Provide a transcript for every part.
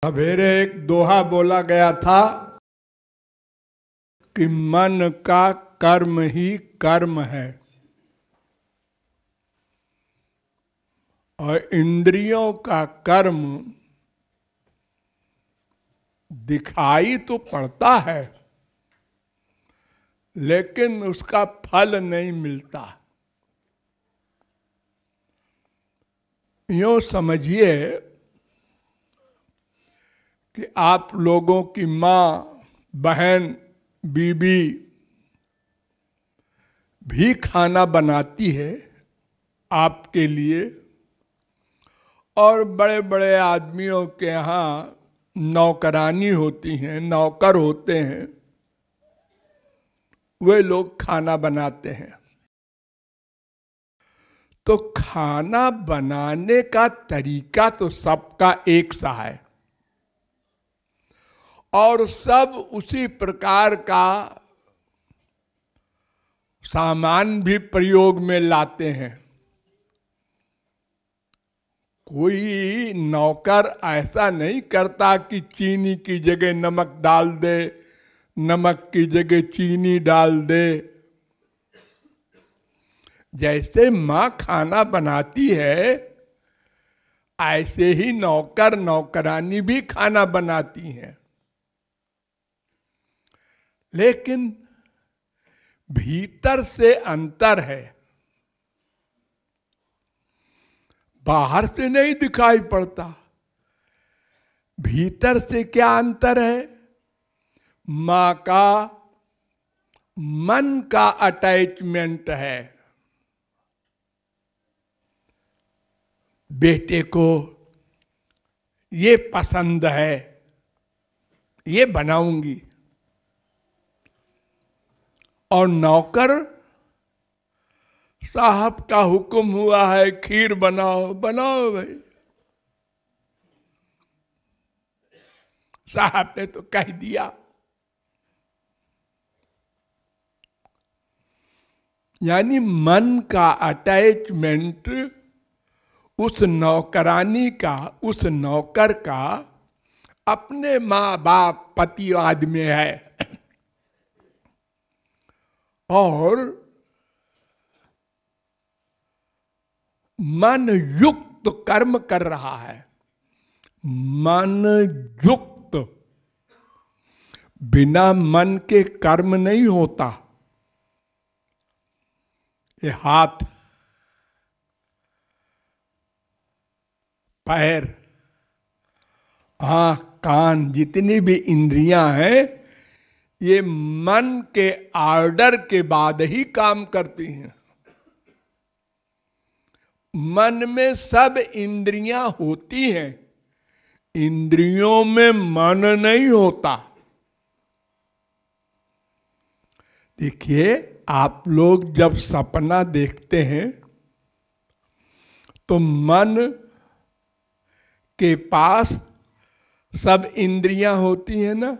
सवेरे एक दोहा बोला गया था कि मन का कर्म ही कर्म है और इंद्रियों का कर्म दिखाई तो पड़ता है लेकिन उसका फल नहीं मिलता। यूं समझिए कि आप लोगों की माँ, बहन, बीबी भी खाना बनाती है आपके लिए, और बड़े बड़े आदमियों के यहाँ नौकरानी होती हैं, नौकर होते हैं, वे लोग खाना बनाते हैं। तो खाना बनाने का तरीका तो सबका एक सा है और सब उसी प्रकार का सामान भी प्रयोग में लाते हैं। कोई नौकर ऐसा नहीं करता कि चीनी की जगह नमक डाल दे, नमक की जगह चीनी डाल दे। जैसे माँ खाना बनाती है ऐसे ही नौकर नौकरानी भी खाना बनाती हैं, लेकिन भीतर से अंतर है, बाहर से नहीं दिखाई पड़ता। भीतर से क्या अंतर है? मां का मन का अटैचमेंट है। बेटे को ये पसंद है, ये बनाऊंगी, और नौकर साहब का हुक्म हुआ है खीर बनाओ, बनाओ भाई, साहब ने तो कह दिया। यानी मन का अटैचमेंट उस नौकरानी का, उस नौकर का अपने माँ बाप पतिवाद में है और मन युक्त कर्म कर रहा है। मन युक्त, बिना मन के कर्म नहीं होता। ये हाथ, पैर, आंख, कान, जितनी भी इंद्रियां हैं, ये मन के ऑर्डर के बाद ही काम करती हैं। मन में सब इंद्रियां होती हैं, इंद्रियों में मन नहीं होता। देखिए, आप लोग जब सपना देखते हैं तो मन के पास सब इंद्रियां होती हैं ना।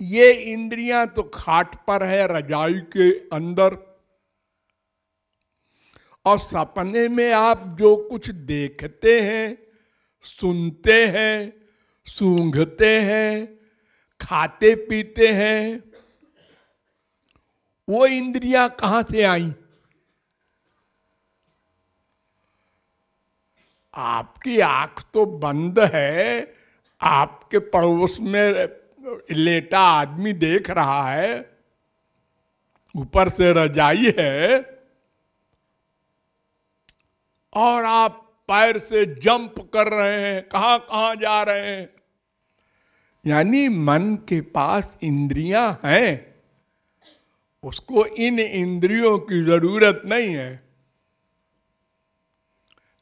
ये इंद्रियां तो खाट पर है, रजाई के अंदर, और सपने में आप जो कुछ देखते हैं, सुनते हैं, सूंघते हैं, खाते पीते हैं, वो इंद्रियां कहां से आई? आपकी आंख तो बंद है, आपके पड़ोस में लेटा आदमी देख रहा है, ऊपर से रजाई है, और आप पैर से जंप कर रहे हैं, कहां कहां जा रहे हैं। यानी मन के पास इंद्रियां हैं, उसको इन इंद्रियों की जरूरत नहीं है।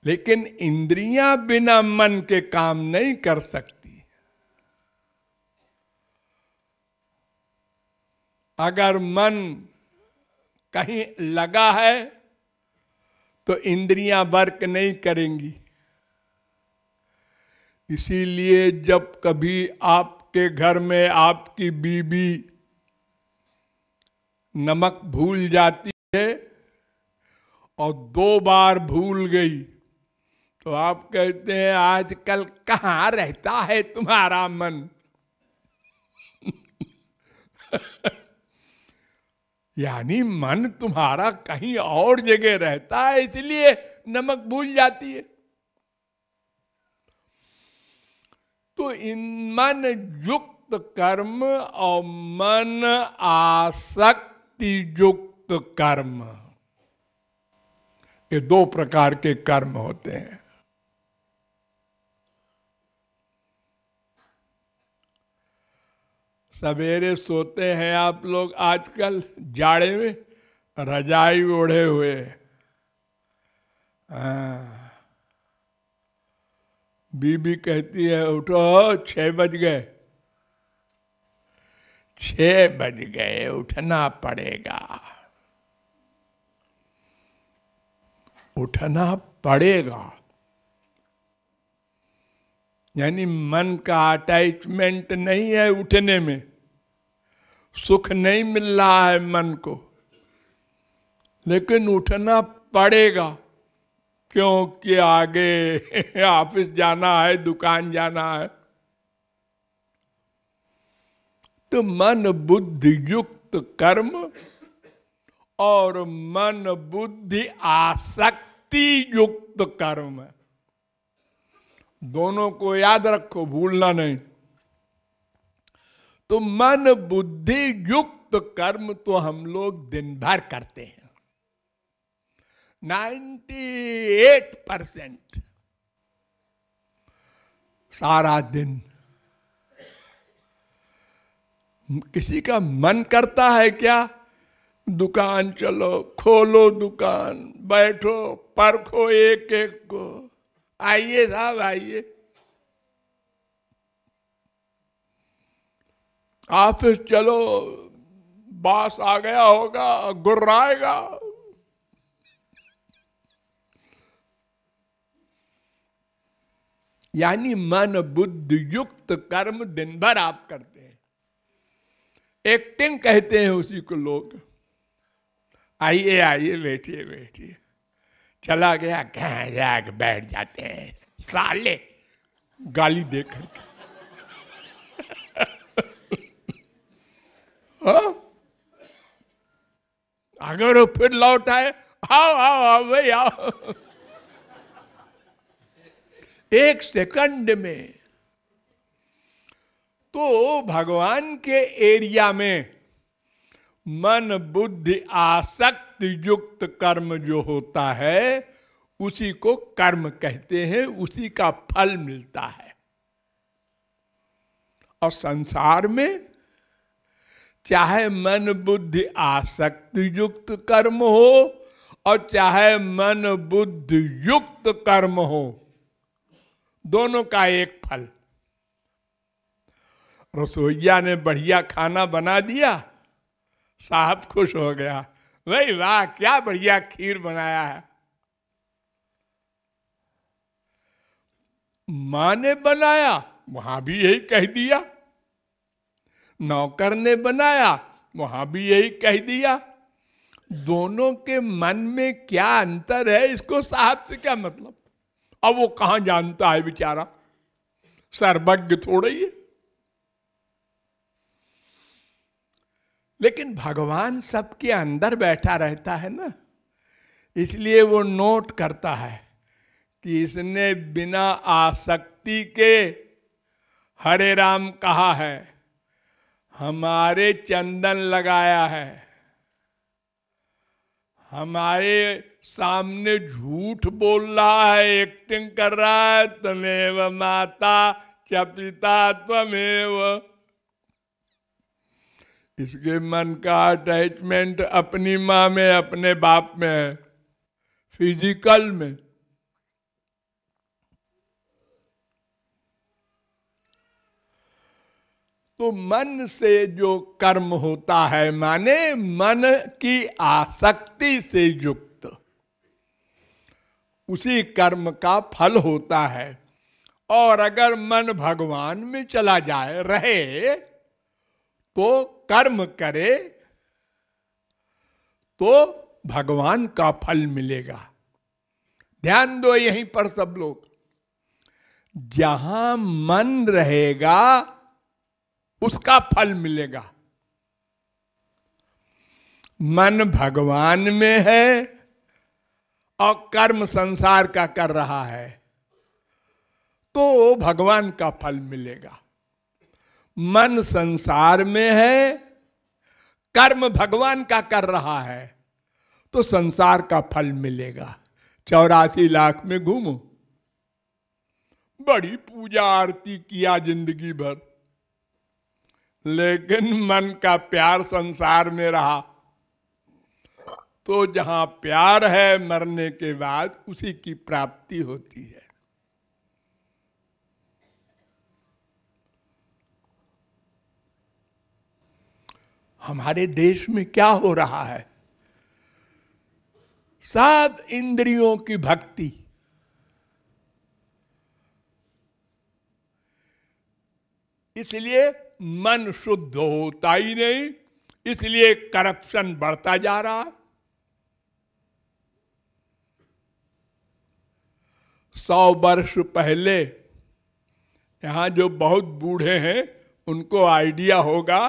लेकिन इंद्रियां बिना मन के काम नहीं कर सकती। अगर मन कहीं लगा है तो इंद्रियां वर्क नहीं करेंगी। इसीलिए जब कभी आपके घर में आपकी बीबी नमक भूल जाती है और 2 बार भूल गई तो आप कहते हैं आजकल कहाँ रहता है तुम्हारा मन? यानी मन तुम्हारा कहीं और जगह रहता है, इसलिए नमक भूल जाती है। तो इन मन युक्त कर्म और मन आसक्ति युक्त कर्म, ये दो प्रकार के कर्म होते हैं। सवेरे सोते हैं आप लोग आजकल जाड़े में रजाई ओढ़े हुए, बीबी कहती है उठो 6 बज गए, 6 बज गए, उठना पड़ेगा, उठना पड़ेगा। यानी मन का अटैचमेंट नहीं है उठने में, सुख नहीं मिल रहा है मन को, लेकिन उठना पड़ेगा क्योंकि आगे ऑफिस जाना है, दुकान जाना है। तो मन बुद्धि युक्त कर्म और मन बुद्धि आसक्ति युक्त कर्म, दोनों को याद रखो, भूलना नहीं। तो मन बुद्धि युक्त कर्म तो हम लोग दिन भर करते हैं, 98% सारा दिन। किसी का मन करता है क्या? दुकान चलो, खोलो दुकान, बैठो, परखो एक एक को, आइए साहब आइए। ऑफिस चलो, बॉस आ गया होगा, गुर्राएगा। यानी मन बुद्धि युक्त कर्म दिन भर आप करते हैं। एक्टिंग कहते हैं उसी को लोग। आइए आइए, बैठिए बैठिए, चला गया कहाँ जाके बैठ जाते हैं साले, गाली देकर के। अगर वो फिर लौट आए, आओ आओ आओ भाई आओ, एक सेकंड में। तो भगवान के एरिया में मन बुद्धि आसक्ति युक्त कर्म जो होता है उसी को कर्म कहते हैं, उसी का फल मिलता है। और संसार में चाहे मन बुद्धि आसक्ति युक्त कर्म हो और चाहे मन बुद्धि युक्त कर्म हो, दोनों का एक फल। रसोईया ने बढ़िया खाना बना दिया, साहब खुश हो गया, भाई वाह क्या बढ़िया खीर बनाया है। मां ने बनाया, वहां भी यही कह दिया। नौकर ने बनाया, वहां भी यही कह दिया। दोनों के मन में क्या अंतर है, इसको साहब से क्या मतलब? अब वो कहां जानता है बेचारा, सर्वज्ञ थोड़ा ही है। लेकिन भगवान सबके अंदर बैठा रहता है ना, इसलिए वो नोट करता है कि इसने बिना आसक्ति के हरे राम कहा है, हमारे चंदन लगाया है, हमारे सामने झूठ बोल रहा है, एक्टिंग कर रहा है, त्वमेव माता च पिता त्वमेव। इसके मन का अटैचमेंट अपनी माँ में, अपने बाप में है, फिजिकल में। तो मन से जो कर्म होता है, माने मन की आसक्ति से युक्त, उसी कर्म का फल होता है। और अगर मन भगवान में चला जाए, रहे, तो कर्म करे तो भगवान का फल मिलेगा। ध्यान दो यहीं पर सब लोग, जहां मन रहेगा उसका फल मिलेगा। मन भगवान में है और कर्म संसार का कर रहा है तो भगवान का फल मिलेगा। मन संसार में है, कर्म भगवान का कर रहा है तो संसार का फल मिलेगा। 84 लाख में घूमो, बड़ी पूजा आरती किया जिंदगी भर, लेकिन मन का प्यार संसार में रहा तो जहां प्यार है मरने के बाद उसी की प्राप्ति होती है। हमारे देश में क्या हो रहा है? सब इंद्रियों की भक्ति, इसलिए मन शुद्ध होता ही नहीं, इसलिए करप्शन बढ़ता जा रहा है। 100 वर्ष पहले यहां जो बहुत बूढ़े हैं उनको आइडिया होगा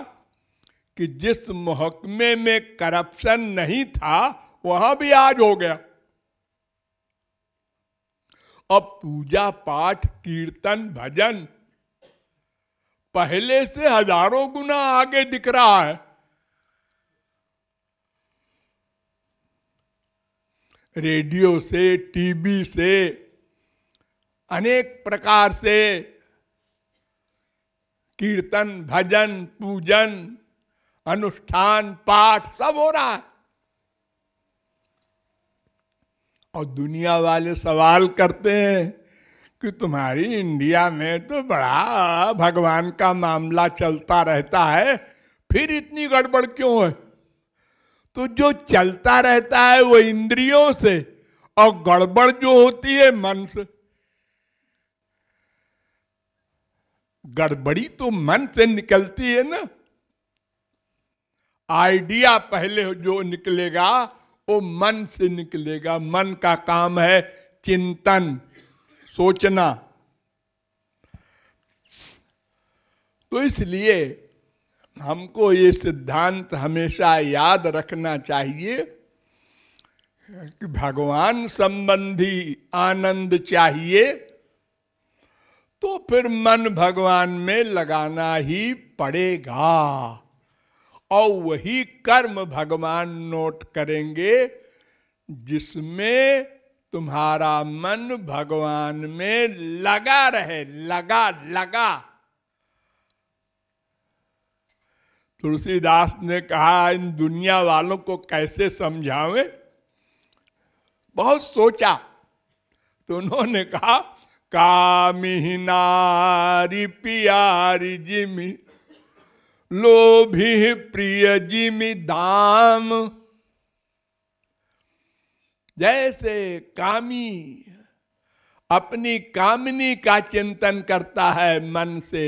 कि जिस महकमे में करप्शन नहीं था वहां भी आज हो गया। अब पूजा पाठ कीर्तन भजन पहले से हजारों गुना आगे दिख रहा है। रेडियो से, टीवी से, अनेक प्रकार से कीर्तन भजन पूजन अनुष्ठान पाठ सब हो रहा है। और दुनिया वाले सवाल करते हैं कि तुम्हारी इंडिया में तो बड़ा भगवान का मामला चलता रहता है, फिर इतनी गड़बड़ क्यों है? तो जो चलता रहता है वो इंद्रियों से और गड़बड़ जो होती है मन से। गड़बड़ी तो मन से निकलती है ना। आइडिया पहले जो निकलेगा वो मन से निकलेगा। मन का काम है चिंतन, सोचना। तो इसलिए हमको ये सिद्धांत हमेशा याद रखना चाहिए कि भगवान संबंधी आनंद चाहिए तो फिर मन भगवान में लगाना ही पड़ेगा और वही कर्म भगवान नोट करेंगे जिसमें तुम्हारा मन भगवान में लगा रहे। लगा तुलसीदास ने कहा इन दुनिया वालों को कैसे समझावें। बहुत सोचा तो उन्होंने कहा कामी नारी पियारी जिमी लोभी प्रिय जिमी दाम। जैसे कामी अपनी कामिनी का चिंतन करता है मन से,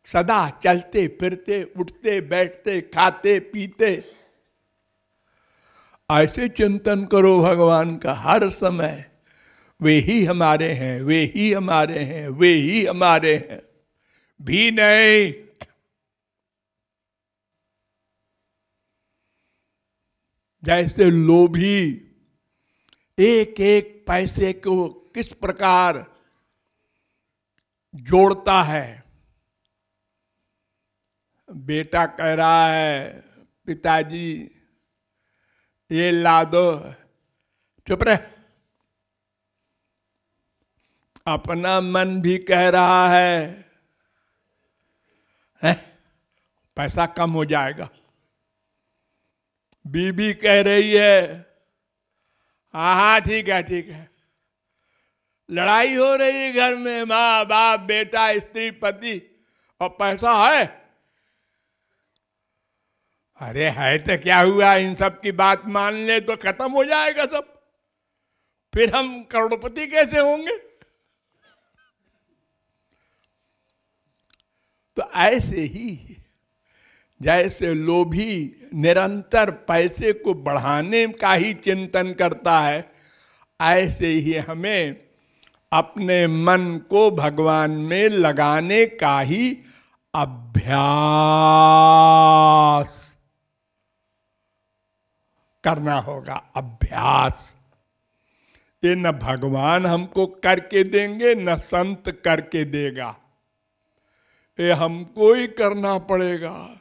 सदा चलते फिरते उठते बैठते खाते पीते, ऐसे चिंतन करो भगवान का हर समय। वे ही हमारे हैं, वे ही हमारे हैं, वे ही हमारे हैं, भी नहीं। जैसे लोभी एक एक पैसे को किस प्रकार जोड़ता है। बेटा कह रहा है पिताजी ये ला दो, चुप रहे। अपना मन भी कह रहा है पैसा कम हो जाएगा। बीबी कह रही है हाँ हाँ ठीक है ठीक है। लड़ाई हो रही है घर में, माँ बाप बेटा स्त्री पति, और पैसा है। अरे है तो क्या हुआ, इन सब की बात मान ले तो खत्म हो जाएगा सब, फिर हम करोड़पति कैसे होंगे। तो ऐसे ही जैसे लोभी निरंतर पैसे को बढ़ाने का ही चिंतन करता है, ऐसे ही हमें अपने मन को भगवान में लगाने का ही अभ्यास करना होगा। अभ्यास, ये न भगवान हमको करके देंगे न संत करके देगा, ये हमको ही करना पड़ेगा।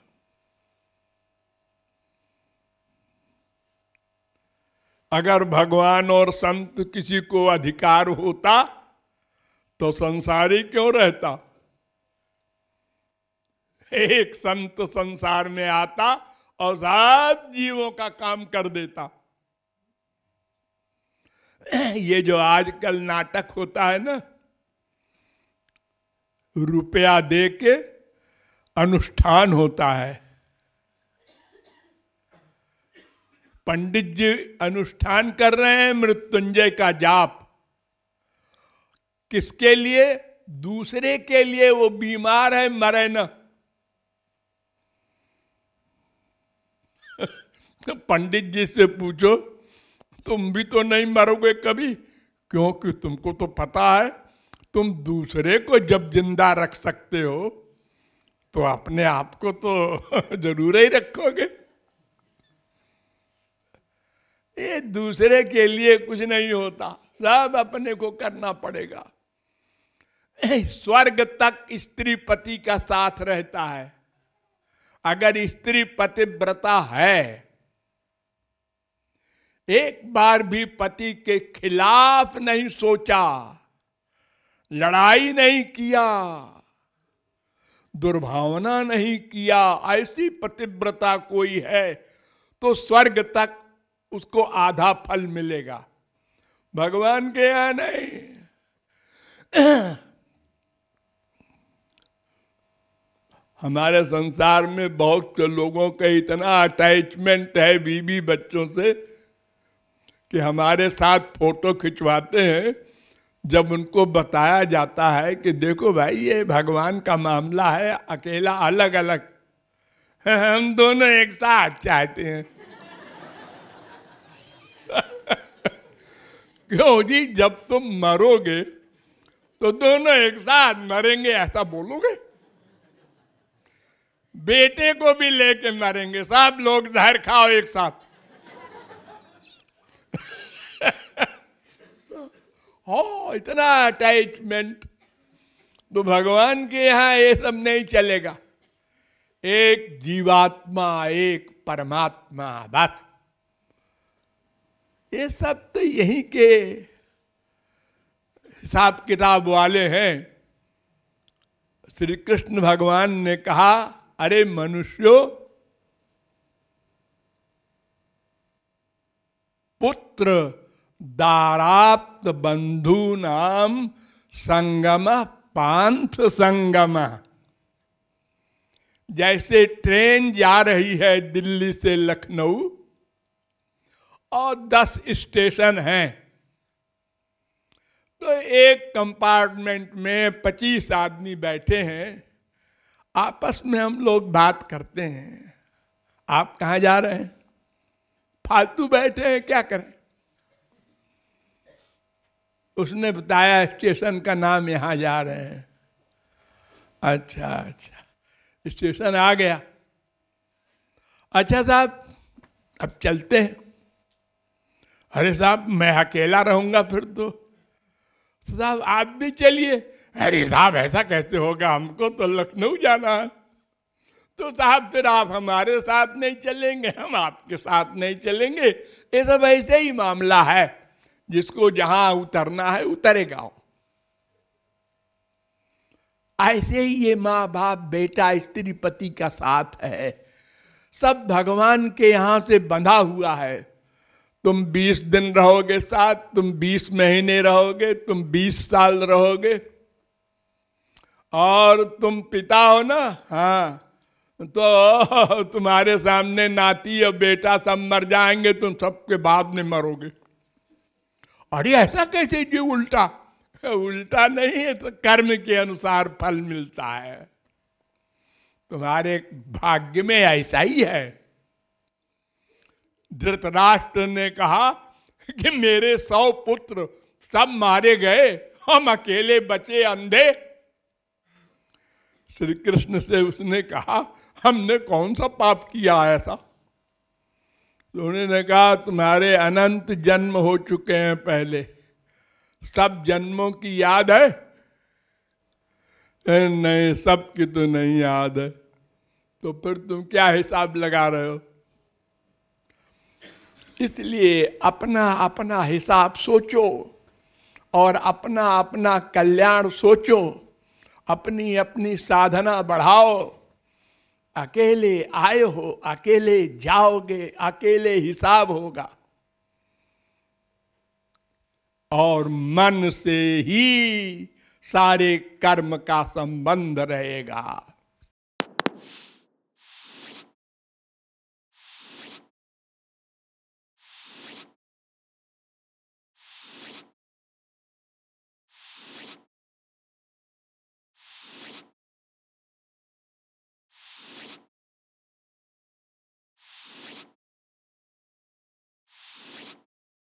अगर भगवान और संत किसी को अधिकार होता तो संसारी क्यों रहता? एक संत संसार में आता और सब जीवों का काम कर देता। ये जो आजकल नाटक होता है ना, रुपया दे के अनुष्ठान होता है। पंडित जी अनुष्ठान कर रहे हैं मृत्युंजय का जाप, किसके लिए? दूसरे के लिए। वो बीमार है, मरे न। तो पंडित जी से पूछो, तुम भी तो नहीं मरोगे कभी, क्योंकि तुमको तो पता है तुम दूसरे को जब जिंदा रख सकते हो तो अपने आप को तो जरूर ही रखोगे। ये दूसरे के लिए कुछ नहीं होता, सब अपने को करना पड़ेगा। स्वर्ग तक स्त्री पति का साथ रहता है। अगर स्त्री पतिव्रता है, एक बार भी पति के खिलाफ नहीं सोचा, लड़ाई नहीं किया, दुर्भावना नहीं किया, ऐसी पतिव्रता कोई है तो स्वर्ग तक उसको आधा फल मिलेगा, भगवान के यहाँ नहीं। हमारे संसार में बहुत से लोगों का इतना अटैचमेंट है बीवी बच्चों से कि हमारे साथ फोटो खिंचवाते हैं। जब उनको बताया जाता है कि देखो भाई ये भगवान का मामला है, अकेला अलग अलग, हम दोनों एक साथ चाहते हैं। क्यों जी? जब तुम मरोगे तो दोनों एक साथ मरेंगे, ऐसा बोलोगे? बेटे को भी लेके मरेंगे, सब लोग जहर खाओ एक साथ। हो इतना अटैचमेंट, तो भगवान के यहाँ ये सब नहीं चलेगा। एक जीवात्मा, एक परमात्मा, बस। ये सब तो यहीं के हिसाब किताब वाले हैं। श्री कृष्ण भगवान ने कहा, अरे मनुष्यों, पुत्र दाराप्त बंधु नाम संगम पांथ संगम। जैसे ट्रेन जा रही है दिल्ली से लखनऊ और 10 स्टेशन हैं, तो एक कंपार्टमेंट में 25 आदमी बैठे हैं, आपस में हम लोग बात करते हैं, आप कहाँ जा रहे हैं? फालतू बैठे हैं, क्या करें? उसने बताया स्टेशन का नाम, यहां जा रहे हैं। अच्छा अच्छा, स्टेशन आ गया। अच्छा साहब अब चलते हैं। अरे साहब मैं अकेला रहूंगा फिर तो। साहब आप भी चलिए। अरे साहब ऐसा कैसे होगा, हमको तो लखनऊ जाना है। तो साहब फिर आप हमारे साथ नहीं चलेंगे, हम आपके साथ नहीं चलेंगे। ये सब ऐसे ही मामला है, जिसको जहां उतरना है उतरेगा। ऐसे ही ये माँ बाप बेटा स्त्री पति का साथ है, सब भगवान के यहां से बंधा हुआ है। तुम 20 दिन रहोगे साथ, तुम 20 महीने रहोगे, तुम 20 साल रहोगे। और तुम पिता हो ना, हाँ, तो तुम्हारे सामने नाती और बेटा सब मर जाएंगे, तुम सबके बाद में मरोगे। अरे ऐसा कैसे जी? उल्टा उल्टा नहीं है, तो कर्म के अनुसार फल मिलता है। तुम्हारे भाग्य में ऐसा ही है। धृतराष्ट्र ने कहा कि मेरे 100 पुत्र सब मारे गए, हम अकेले बचे अंधे। श्री कृष्ण से उसने कहा, हमने कौन सा पाप किया ऐसा? तो उन्होंने कहा, तुम्हारे अनंत जन्म हो चुके हैं पहले, सब जन्मों की याद है? नहीं, सब की तो नहीं याद है। तो फिर तुम क्या हिसाब लगा रहे हो? इसलिए अपना अपना हिसाब सोचो और अपना अपना कल्याण सोचो, अपनी अपनी साधना बढ़ाओ। अकेले आए हो, अकेले जाओगे, अकेले हिसाब होगा, और मन से ही सारे कर्म का संबंध रहेगा।